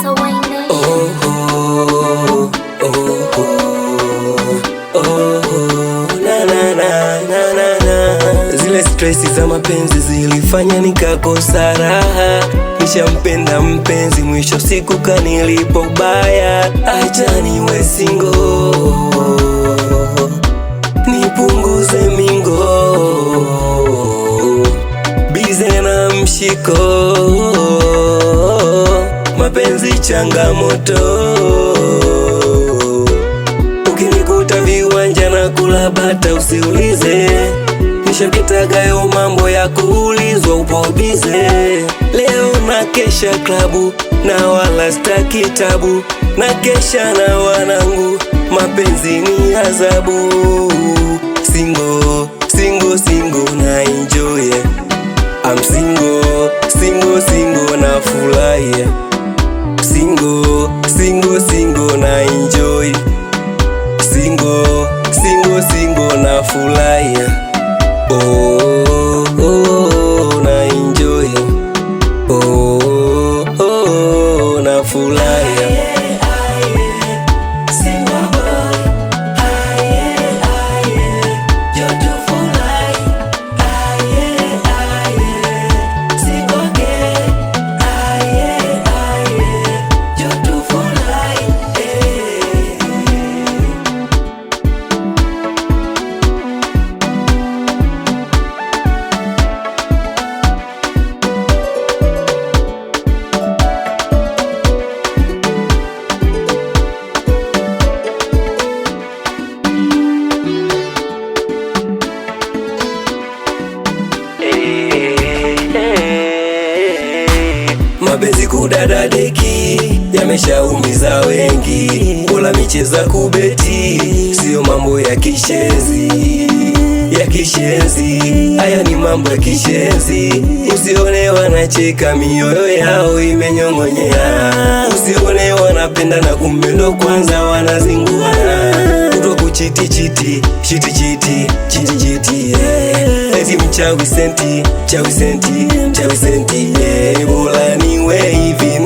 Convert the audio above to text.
Oh, oh, oh, oh, oh, na na na na na na. Zile stressi za mapenzi zilifanya nikakosa raha. Nishampenda mpenzi, mwisho siku kanilipa ubaya. Acha niwe single, nipunguze mingo, bize na mshiko. Mapenzi changamoto, ukinikuta viwanja na kula bata usiulize. Nishapitagayo mambo ya kuulizwa upo bize. Leo na kesha klabu na wala sitaki tabu, na kesha na wanangu, mapenzi ni azabu. Single, single, single na enjoy. I'm single, single, single na furahi. Single, single, single na enjoy. Single, single, single na furahi. Oh, oh, na enjoy. Oh, oh, na furahi. Mapenzi kudada deki yameshaumiza wengi, bora micheza kubeti, sio mambo ya kishenzi, ya kishenzi. Haya ni mambo ya kishenzi. Usione wanacheka mioyo yao imenyong'onyea, usione wanapenda na kumbe ndo kwanza wanazinguana. Kuto kuchiti chiti, chiti chiti, chiti chiti, eti mchawi senti, chawi senti, chawi senti. Bora niwe hivi